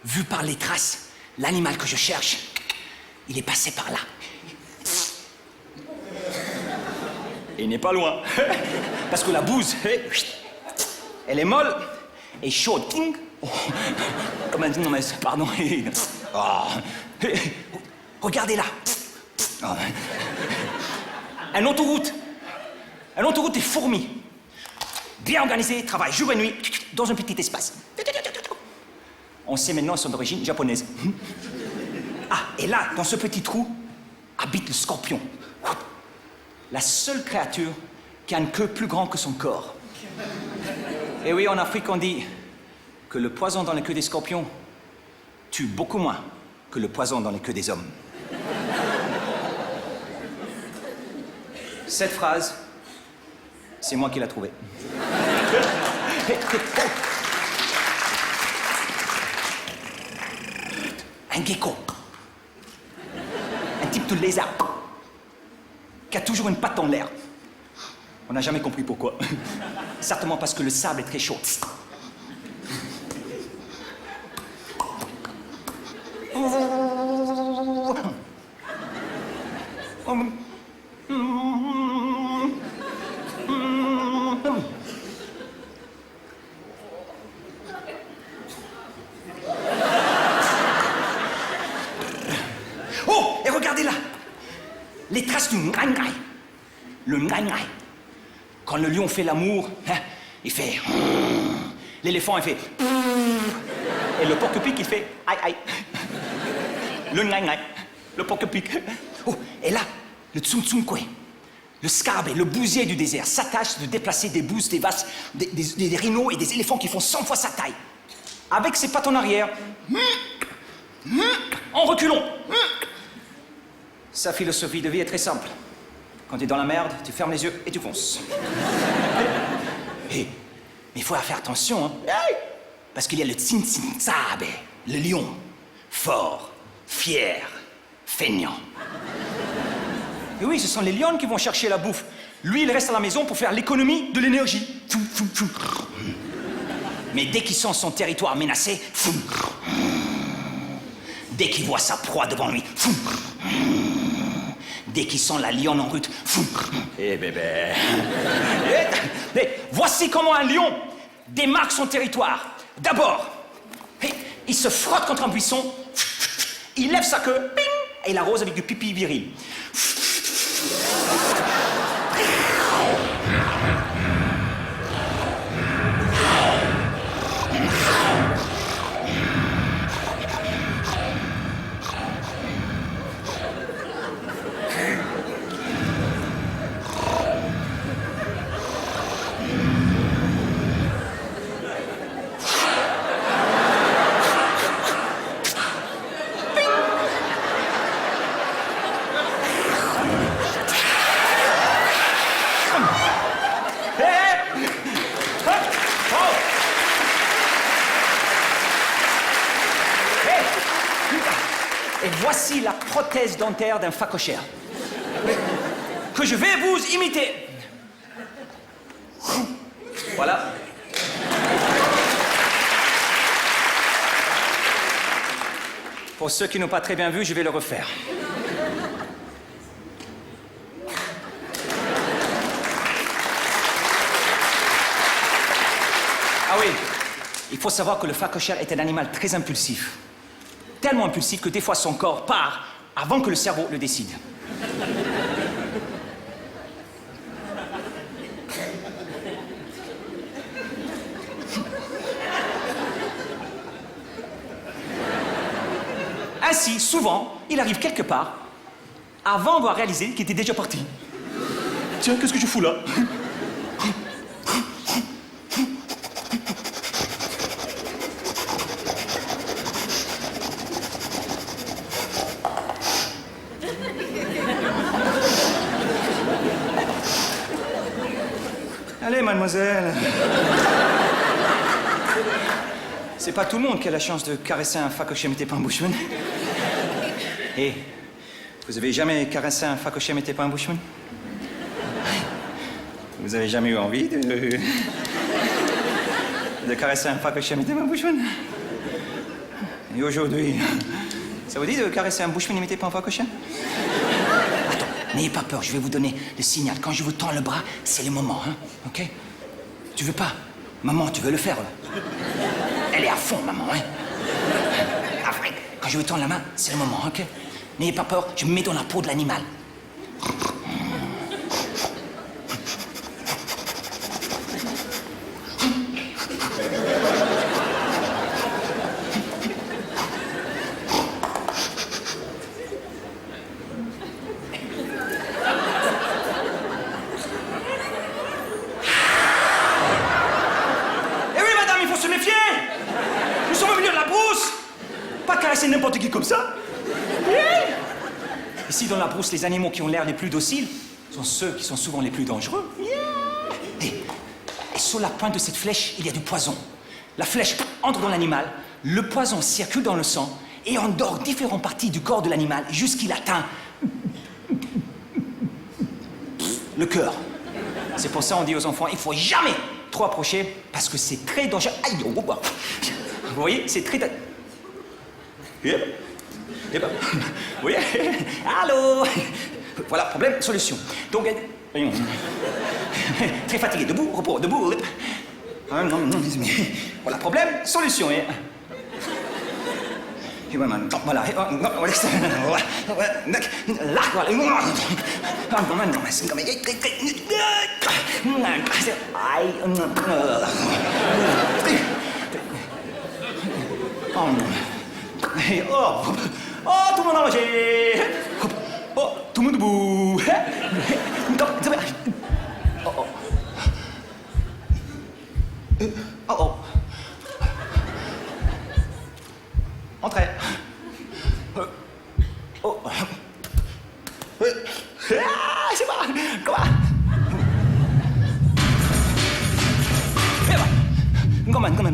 Vu par les traces, l'animal que je cherche, il est passé par là. Et il n'est pas loin. Parce que la bouse, elle est molle et chaude. Oh. Comment dire, mais pardon. Oh. Regardez là. Oh. Une autoroute des fourmis. Bien organisée, travaille jour et nuit dans un petit espace. On sait maintenant son origine japonaise. Ah, et là, dans ce petit trou, habite le scorpion. La seule créature qui a une queue plus grande que son corps. Et oui, en Afrique, on dit que le poison dans la queue des scorpions tue beaucoup moins que le poison dans les queues des hommes. Cette phrase, c'est moi qui l'ai trouvée. Un gecko. Un type de lézard. Qui a toujours une patte en l'air. On n'a jamais compris pourquoi. Certainement parce que le sable est très chaud. Oh, et regardez là, les traces du ngai-ngai. Le ngai-ngai. Quand le lion fait l'amour, hein, il fait... L'éléphant, il fait... Et le porc-épic, il fait... Aïe, aïe. Le ngai-ngai. Le porc-épic. Oh, et là, le tsum-tsum-kwe. Le scarabée, le bousier du désert, s'attache de déplacer des bouses, des vaches, des rhinos et des éléphants qui font 100 fois sa taille. Avec ses pattes en arrière. En reculons. Sa philosophie de vie est très simple. Quand tu es dans la merde, tu fermes les yeux et tu fonces. Mais il faut faire attention, hein. Parce qu'il y a le Tsin-Tsin-Tsabe, le lion. Fort, fier, feignant. Et oui, ce sont les lions qui vont chercher la bouffe. Lui, il reste à la maison pour faire l'économie de l'énergie. Mais dès qu'il sent son territoire menacé, dès qu'il voit sa proie devant lui, dès qu'il sent la lionne en route, eh bébé. Mais voici comment un lion démarque son territoire. D'abord, il se frotte contre un buisson, il lève sa queue, ping, et il l'arrose avec du pipi viril. Et voici la prothèse dentaire d'un phacochère que je vais vous imiter. Voilà. Pour ceux qui n'ont pas très bien vu, je vais le refaire. Ah oui, il faut savoir que le phacochère est un animal très impulsif. Tellement impulsif que des fois son corps part avant que le cerveau le décide. Ainsi, souvent, il arrive quelque part avant d'avoir réalisé qu'il était déjà parti. Tiens, qu'est-ce que je fous là? Allez, mademoiselle. C'est pas tout le monde qui a la chance de caresser un phacochère imité par un bushman. Et vous avez jamais caressé un phacochère imité par un bushman? Vous avez jamais eu envie de caresser un phacochien imité ma bouche-bonne? Et aujourd'hui, ça vous dit de caresser un bouche-bonne imité par un phacochien? Attends, n'ayez pas peur, je vais vous donner le signal. Quand je vous tends le bras, c'est le moment, hein, ok? Tu veux pas? Maman, tu veux le faire, là? Elle est à fond, maman, hein? Après, quand je vous tends la main, c'est le moment, ok? N'ayez pas peur, je me mets dans la peau de l'animal. Se méfier! Nous sommes au milieu de la brousse! Pas caresser n'importe qui comme ça! Ici, dans la brousse, les animaux qui ont l'air les plus dociles sont ceux qui sont souvent les plus dangereux. Et sur la pointe de cette flèche, il y a du poison. La flèche entre dans l'animal, le poison circule dans le sang et endort différentes parties du corps de l'animal jusqu'il atteint le cœur. C'est pour ça qu'on dit aux enfants, il faut jamais trop approcher parce que c'est très dangereux. Aïe, oh, oh. Vous voyez, c'est très... Vous voyez? Allô? Voilà, problème, solution. Donc, très fatigué, debout, repos, debout. Voilà, problème, solution. Et voilà, là, oh, tout le monde a mangé. Oh, tout le monde debout. Oh, oh. Entrez. Oh. Ah, c'est pas. Comment? Comment?